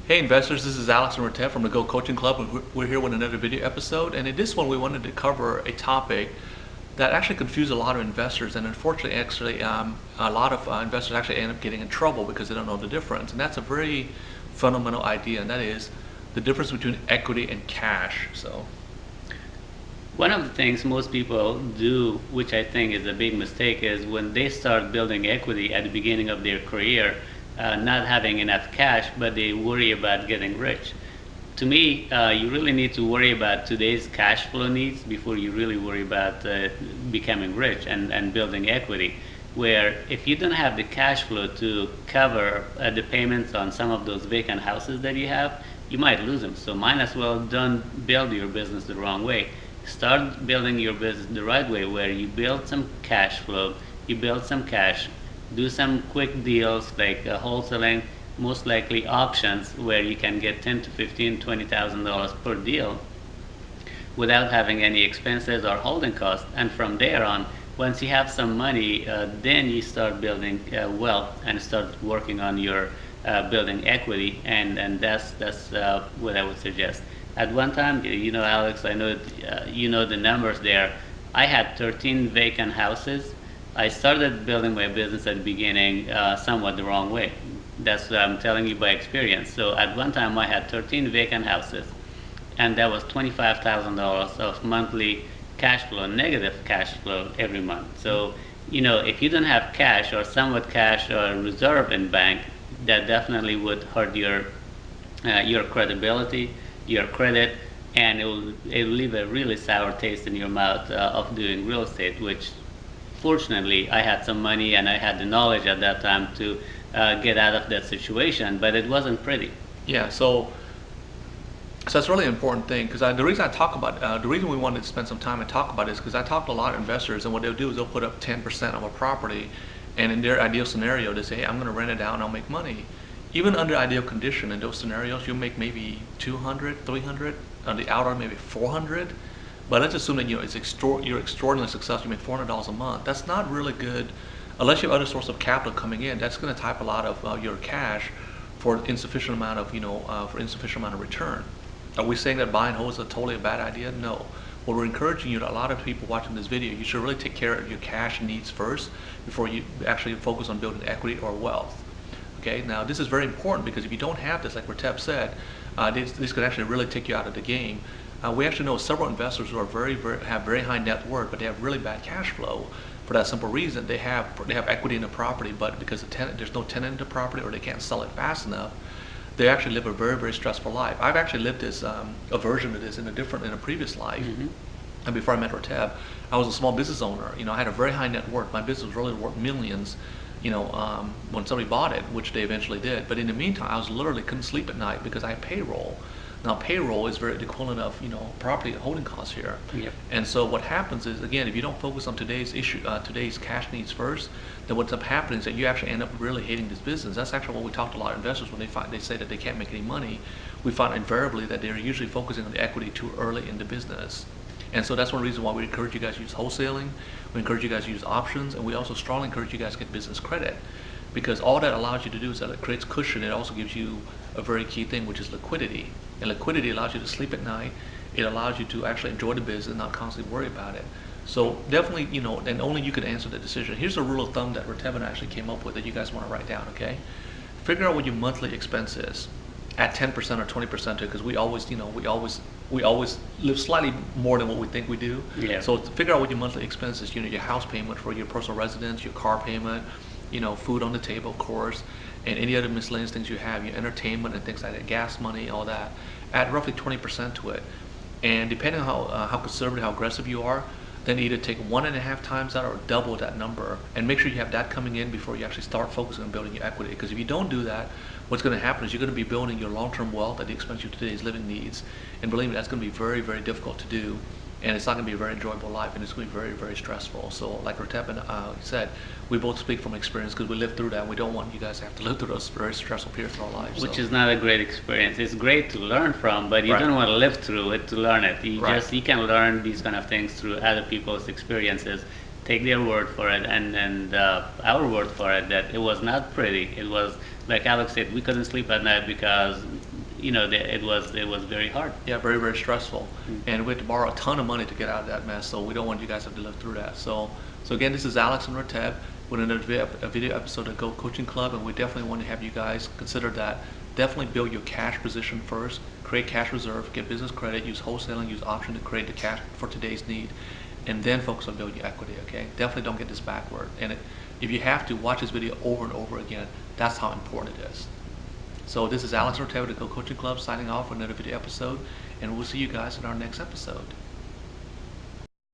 Hey investors, this is Alex and Ritev from the Go Coaching Club. And we're here with another video episode, and in this one we wanted to cover a topic that actually confused a lot of investors, and unfortunately actually a lot of investors actually end up getting in trouble because they don't know the difference. And that's a very fundamental idea, and that is the difference between equity and cash. One of the things most people do, which I think is a big mistake, is when they start building equity at the beginning of their career, not having enough cash, but they worry about getting rich. To me, you really need to worry about today's cash flow needs before you really worry about becoming rich and building equity. Where if you don't have the cash flow to cover the payments on some of those vacant houses that you have, you might lose them. So might as well don't build your business the wrong way. Start building your business the right way, where you build some cash flow, you build some cash, do some quick deals like wholesaling, most likely auctions, where you can get 10 to 15, $20,000 per deal without having any expenses or holding costs. And from there on, once you have some money, then you start building wealth and start working on your building equity, and that's what I would suggest. At one time, Alex, I know you know the numbers there. I had 13 vacant houses. I started building my business at the beginning somewhat the wrong way. That's what I'm telling you by experience. So at one time, I had 13 vacant houses, and that was $25,000 of monthly cash flow, negative cash flow every month. So, if you don't have cash or somewhat cash or reserve in bank, that definitely would hurt your credibility, your credit, and it'll leave a really sour taste in your mouth of doing real estate. Which, fortunately, I had some money and I had the knowledge at that time to get out of that situation, but it wasn't pretty. Yeah, so that's a really important thing, because the reason I talk about the reason we wanted to spend some time and talk about it is because I talk to a lot of investors, and what they'll do is they'll put up 10% of a property, and in their ideal scenario they say, hey, I'm going to rent it out and I'll make money. Even under ideal condition, in those scenarios you'll make maybe 200, 300, on the outer maybe 400. But let's assume that you're extraordinarily successful, you make $400 a month. That's not really good unless you have other source of capital coming in. That's going to type a lot of your cash for insufficient amount of return. Are we saying that buy and hold is totally a bad idea? No. What we're encouraging you, a lot of people watching this video, you should really take care of your cash needs first before you actually focus on building equity or wealth. Okay, now this is very important, because if you don't have this, like Ritev said, this could actually really take you out of the game. We actually know several investors who are have very high net worth, but they have really bad cash flow. For that simple reason, they have equity in the property, but because there's no tenant in the property, or they can't sell it fast enough, they actually live a very, very stressful life. I've actually lived this a version of this in a previous life. Mm-hmm. And before I met Ritev, I was a small business owner. I had a very high net worth. My business was really worth millions. When somebody bought it, which they eventually did. But in the meantime, I was literally couldn't sleep at night because I had payroll. Now payroll is very the equivalent of property holding costs here. Yep. And so what happens is, again, if you don't focus on today's cash needs first, then what's up happening is that you actually end up really hating this business. That's actually what we talk to a lot of investors when they say that they can't make any money. We find invariably that they're usually focusing on the equity too early in the business. And so that's one reason why we encourage you guys to use wholesaling, we encourage you guys to use options, and we also strongly encourage you guys to get business credit, because all that allows you to do is that it creates cushion. It also gives you a very key thing, which is liquidity. And liquidity allows you to sleep at night. It allows you to actually enjoy the business and not constantly worry about it. So definitely, and only you can answer the decision. Here's a rule of thumb that Ritev and I actually came up with that you guys want to write down, okay? Figure out what your monthly expense is. At 10% or 20% to it, because we always live slightly more than what we think we do. Yeah. So to figure out what your monthly expenses, your house payment for your personal residence, your car payment, food on the table, of course, and any other miscellaneous things you have, your entertainment and things like that, gas money, all that. Add roughly 20% to it, and depending on how conservative, how aggressive you are, then either take 1.5 times that or double that number, and make sure you have that coming in before you actually start focusing on building your equity. Because if you don't do that, what's going to happen is you're going to be building your long-term wealth at the expense of today's living needs, and believe me, that's going to be very, very difficult to do, and it's not going to be a very enjoyable life, and it's going to be very, very stressful. So like Ritev said, we both speak from experience because we lived through that, and we don't want you guys to have to live through those very stressful periods in our lives. Which is not a great experience. It's great to learn from, but you don't want to live through it to learn it. You can learn these kind of things through other people's experiences. Take their word for it, and our word for it, that it was not pretty. It was, like Alex said, we couldn't sleep at night because it was very hard. Yeah, very, very stressful. And we had to borrow a ton of money to get out of that mess, so we don't want you guys to have to live through that. So again, this is Alex and Rateb with another video episode of Go Coaching Club, and we definitely want to have you guys consider that. Definitely build your cash position first, create cash reserve, get business credit, use wholesaling, use option to create the cash for today's need, and then focus on building your equity, okay? Definitely don't get this backward. And if you have to, watch this video over and over again. That's how important it is. So this is Alex Ortega with the Go Coaching Club signing off for another video episode, and we'll see you guys in our next episode.